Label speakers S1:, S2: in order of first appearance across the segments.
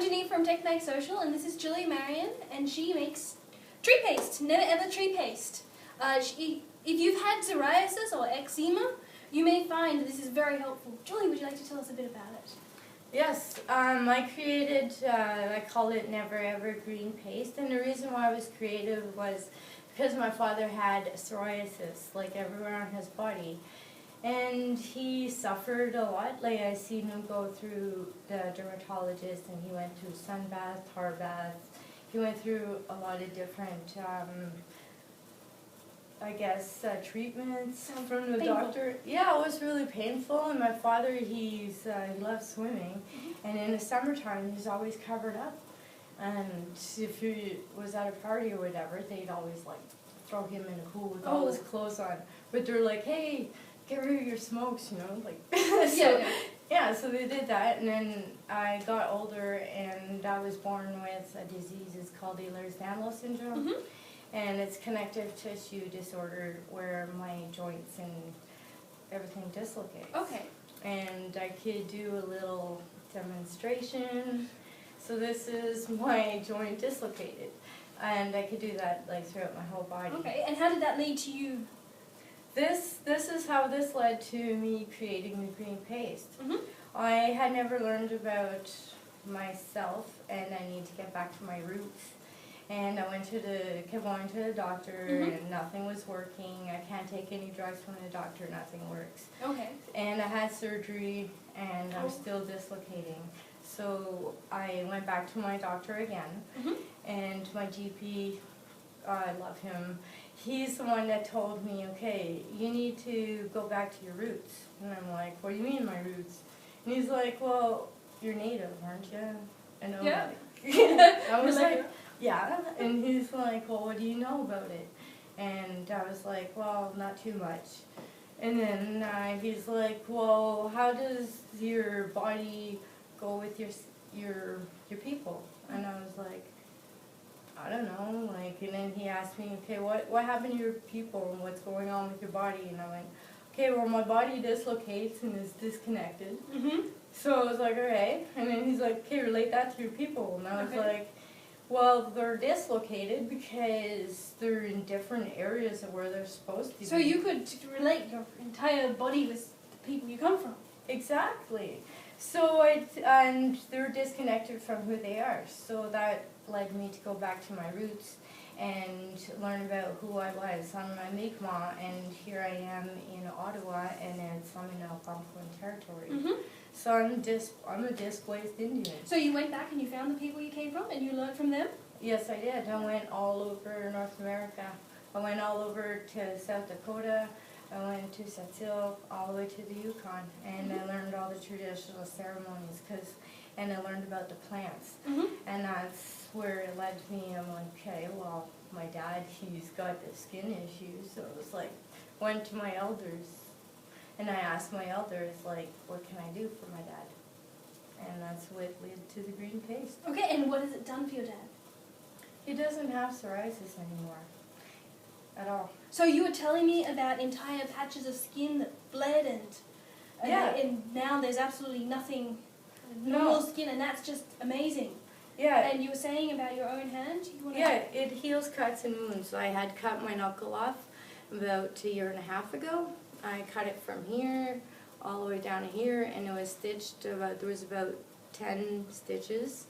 S1: I'm Janine from Technique Social, and this is Julie Marion, and she makes tree paste, never ever tree paste. If you've had psoriasis or eczema, you may find this is very helpful. Julie, would you like to tell us a bit about it?
S2: Yes, I created, I call it Never Ever Green Paste, and the reason why I was creative was because my father had psoriasis, like everywhere on his body, and he suffered a lot. Like, I seen him go through the dermatologist, and he went through sun bath, tar bath. He went through a lot of different, I guess, treatments from the doctor. Yeah, it was really painful, and my father, he loves swimming, and in the summertime, he's always covered up. And if he was at a party or whatever, they'd always, like, throw him in a pool with all his clothes on. But they're like, hey, get rid of your smokes, you know, like. So they did that, and then I got older, and I was born with a disease. It's called Ehlers-Danlos syndrome, and it's connective tissue disorder where my joints and everything dislocates.
S1: Okay.
S2: And I could do a little demonstration. So this is my joint dislocated, and I could do that like throughout my whole body.
S1: Okay, and how did that lead to you?
S2: This is how this led to me creating the green paste. I had never learned about myself, and I need to get back to my roots. And I kept going to the doctor, and nothing was working. I can't take any drugs from the doctor, nothing works.
S1: Okay.
S2: And I had surgery, and I'm still dislocating. So I went back to my doctor again, and my GP, I love him. He's the one that told me, okay, you need to go back to your roots. And I'm like, what do you mean, my roots? And he's like, well, you're native, aren't you? And I'm like, I was like, yeah. And he's like, well, what do you know about it? And I was like, well, not too much. And then he's like, well, how does your body go with your people? And I was like, I don't know, like, and then he asked me, okay, what happened to your people and what's going on with your body? And I went, okay, well, my body dislocates and is disconnected. So I was like, all right. And then he's like, okay, relate that to your people. And I was like, well, they're dislocated because they're in different areas of where they're supposed to be.
S1: So you could relate your entire body with the people you come from.
S2: Exactly. So and they're disconnected from who they are. So that led me to go back to my roots and learn about who I was. I'm a Mi'kmaq, and here I am in Ottawa, and I'm in Algonquin territory. So I'm a displaced Indian.
S1: So you went back and you found the people you came from, and you learned from them?
S2: Yes, I did. I went all over North America. I went all over to South Dakota. I went to Sept-Îles, all the way to the Yukon, and I learned all the traditional ceremonies, and I learned about the plants. And that's where it led me. I'm like, okay, well, my dad, he's got the skin issues, so it was like, went to my elders, and I asked my elders, like, what can I do for my dad? And that's what led to the green paste.
S1: Okay, and what has it done for your dad?
S2: He doesn't have psoriasis anymore. At all.
S1: So you were telling me about entire patches of skin that bled, and now there's absolutely nothing, normal skin, and that's just amazing.
S2: Yeah.
S1: And you were saying about your own hand?
S2: It heals cuts and wounds. I had cut my knuckle off about 1.5 years ago. I cut it from here all the way down to here, and it was stitched there was about 10 stitches,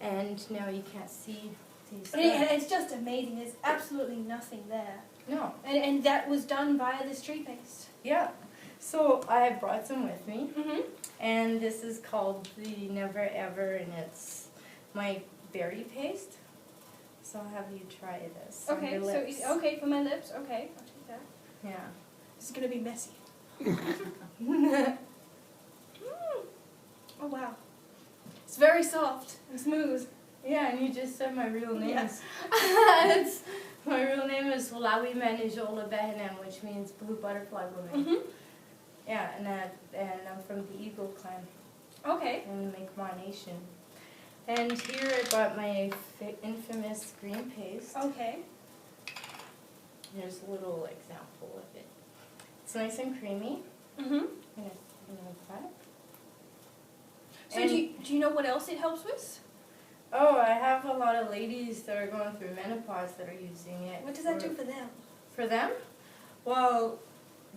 S2: and now you can't see.
S1: It's just amazing. There's absolutely nothing there.
S2: No.
S1: And that was done via this tree paste.
S2: Yeah. So I brought some with me. And this is called the Never Ever, and it's my berry paste. So I'll have you try this.
S1: Okay,
S2: on your lips.
S1: Okay, for my lips. Okay, I'll take that.
S2: Yeah.
S1: This is gonna be messy. Oh wow. It's very soft and smooth.
S2: Yeah, and you just said my real name.
S1: Yes.
S2: My real name is Lawi Manijola Behanem, which means blue butterfly woman. Yeah, and I'm from the Eagle clan.
S1: Okay.
S2: In the Mi'kmaq Nation. And here I brought my infamous green paste.
S1: Okay.
S2: Here's a little example of it. It's nice and creamy.
S1: So do you know what else it helps with?
S2: Oh, I have a lot of ladies that are going through menopause that are using it.
S1: What does that do for them?
S2: For them? Well,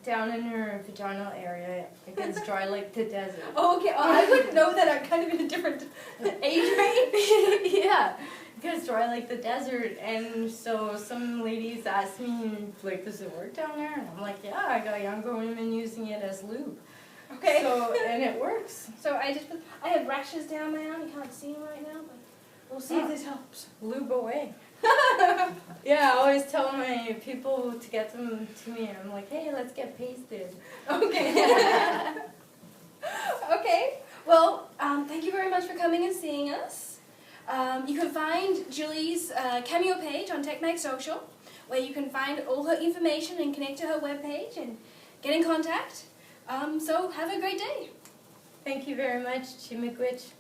S2: down in her vaginal area, it gets dry like the desert.
S1: Oh, okay. Oh, I wouldn't know that. I'm kind of in a different age range.
S2: Yeah, it gets dry like the desert, and so some ladies ask me, like, does it work down there? And I'm like, yeah, I got younger women using it as lube.
S1: Okay.
S2: So, and it works.
S1: So I have rashes down my arm. You can't see them right now, but we'll see if this helps.
S2: Lube away. Yeah, I always tell my people to get them to me, and I'm like, hey, let's get pasted.
S1: Okay. Okay. Well, thank you very much for coming and seeing us. You can find Julie's Cameo page on TechMag Social, where you can find all her information and connect to her webpage and get in contact. So have a great day.
S2: Thank you very much, Chimigwich.